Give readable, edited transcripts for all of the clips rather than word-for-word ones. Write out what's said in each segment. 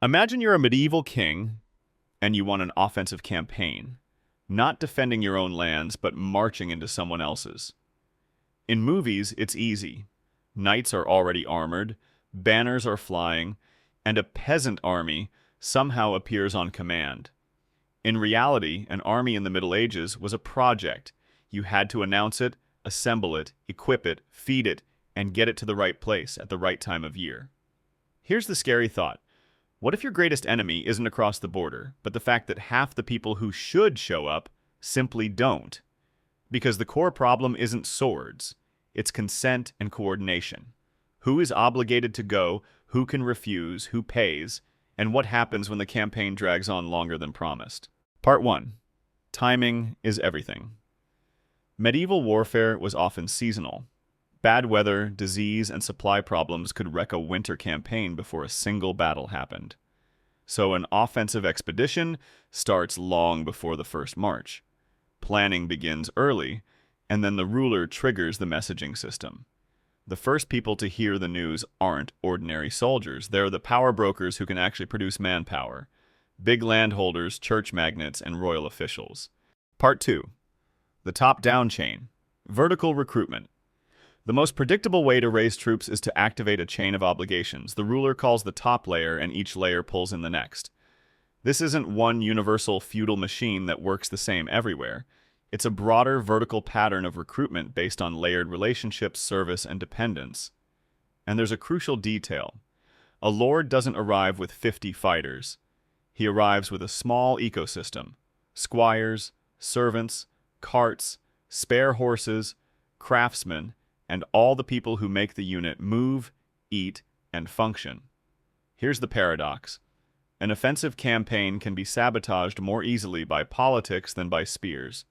Imagine you're a medieval king and you want an offensive campaign, not defending your own lands, but marching into someone else's. In movies, it's easy. Knights are already armored, banners are flying, and a peasant army somehow appears on command. In reality, an army in the Middle Ages was a project. You had to announce it, assemble it, equip it, feed it, and get it to the right place at the right time of year. Here's the scary thought. What if your greatest enemy isn't across the border, but the fact that half the people who should show up simply don't? Because the core problem isn't swords, it's consent and coordination. Who is obligated to go, who can refuse, who pays, and what happens when the campaign drags on longer than promised. Part 1. Timing is everything. Medieval warfare was often seasonal. Bad weather, disease, and supply problems could wreck a winter campaign before a single battle happened. So an offensive expedition starts long before the first march. Planning begins early, and then the ruler triggers the messaging system. The first people to hear the news aren't ordinary soldiers. They're the power brokers who can actually produce manpower. Big landholders, church magnates, and royal officials. Part 2. The top-down chain. Vertical recruitment. The most predictable way to raise troops is to activate a chain of obligations. The ruler calls the top layer, and each layer pulls in the next. This isn't one universal feudal machine that works the same everywhere. It's a broader vertical pattern of recruitment based on layered relationships, service, and dependence. And there's a crucial detail. A lord doesn't arrive with 50 fighters. He arrives with a small ecosystem. Squires, servants, carts, spare horses, craftsmen, and all the people who make the unit move, eat, and function. Here's the paradox. An offensive campaign can be sabotaged more easily by politics than by spears,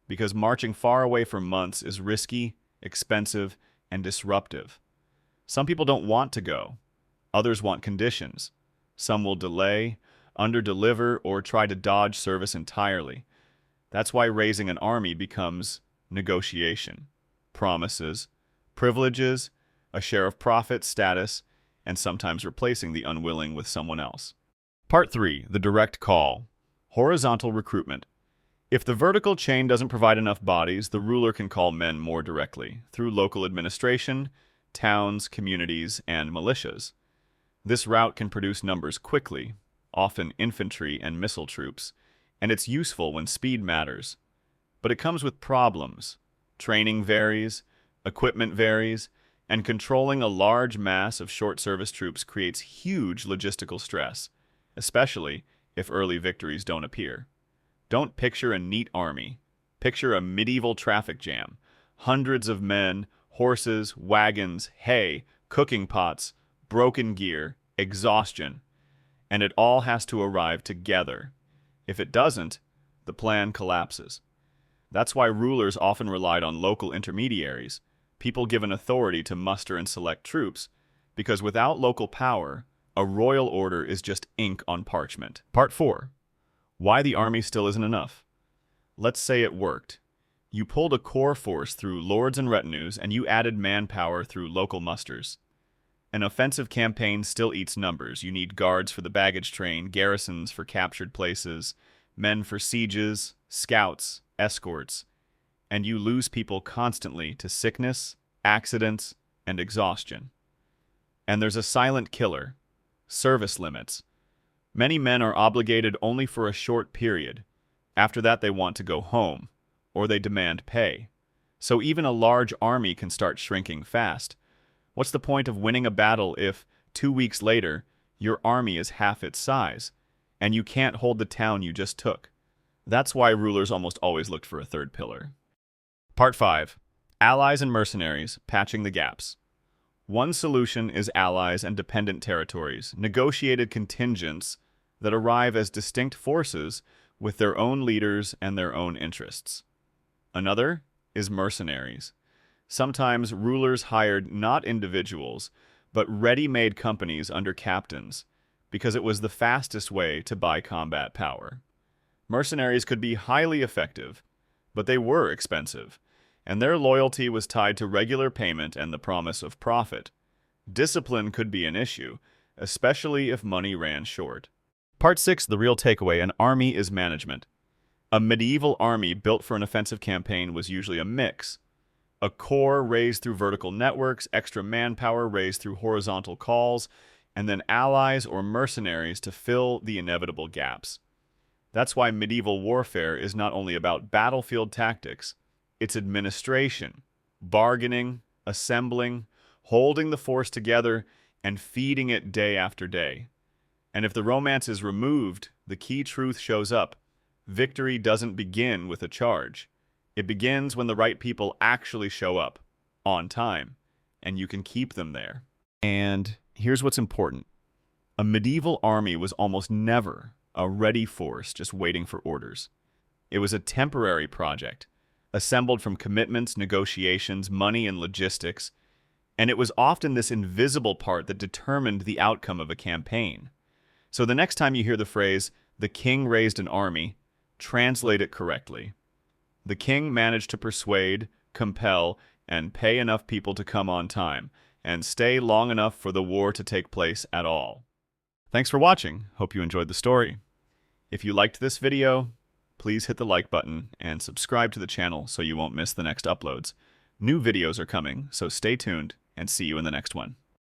because marching far away for months is risky, expensive, and disruptive. Some people don't want to go. Others want conditions. Some will delay, underdeliver, or try to dodge service entirely. That's why raising an army becomes negotiation. Promises, privileges, a share of profit, status, and sometimes replacing the unwilling with someone else. Part 3. The direct call. Horizontal recruitment. If the vertical chain doesn't provide enough bodies, the ruler can call men more directly, through local administration, towns, communities, and militias. This route can produce numbers quickly, often infantry and missile troops, and it's useful when speed matters. But it comes with problems. Training varies, equipment varies, and controlling a large mass of short-service troops creates huge logistical stress, especially if early victories don't appear. Don't picture a neat army. Picture a medieval traffic jam. Hundreds of men, horses, wagons, hay, cooking pots, broken gear, exhaustion. And it all has to arrive together. If it doesn't, the plan collapses. That's why rulers often relied on local intermediaries, people given authority to muster and select troops, because without local power, a royal order is just ink on parchment. Part 4. Why the army still isn't enough. Let's say it worked. You pulled a core force through lords and retinues, and you added manpower through local musters. An offensive campaign still eats numbers. You need guards for the baggage train, garrisons for captured places, men for sieges, scouts, escorts, and you lose people constantly to sickness, accidents, and exhaustion. And there's a silent killer, service limits. Many men are obligated only for a short period. After that, they want to go home, or they demand pay. So even a large army can start shrinking fast. What's the point of winning a battle if, 2 weeks later, your army is half its size, and you can't hold the town you just took? That's why rulers almost always looked for a third pillar. Part 5. Allies and mercenaries, patching the gaps. One solution is allies and dependent territories, negotiated contingents that arrive as distinct forces with their own leaders and their own interests. Another is mercenaries. Sometimes rulers hired not individuals, but ready-made companies under captains, because it was the fastest way to buy combat power. Mercenaries could be highly effective, but they were expensive, and their loyalty was tied to regular payment and the promise of profit. Discipline could be an issue, especially if money ran short. Part 6, the real takeaway: an army is management. A medieval army built for an offensive campaign was usually a mix. A core raised through vertical networks, extra manpower raised through horizontal calls, and then allies or mercenaries to fill the inevitable gaps. That's why medieval warfare is not only about battlefield tactics, it's administration, bargaining, assembling, holding the force together, and feeding it day after day. And if the romance is removed, the key truth shows up. Victory doesn't begin with a charge. It begins when the right people actually show up, on time, and you can keep them there. And here's what's important. A medieval army was almost never a ready force just waiting for orders. It was a temporary project, assembled from commitments, negotiations, money, and logistics, and it was often this invisible part that determined the outcome of a campaign. So the next time you hear the phrase, "the king raised an army," translate it correctly. The king managed to persuade, compel, and pay enough people to come on time, and stay long enough for the war to take place at all. Thanks for watching. Hope you enjoyed the story. If you liked this video, please hit the like button and subscribe to the channel so you won't miss the next uploads. New videos are coming, so stay tuned and see you in the next one.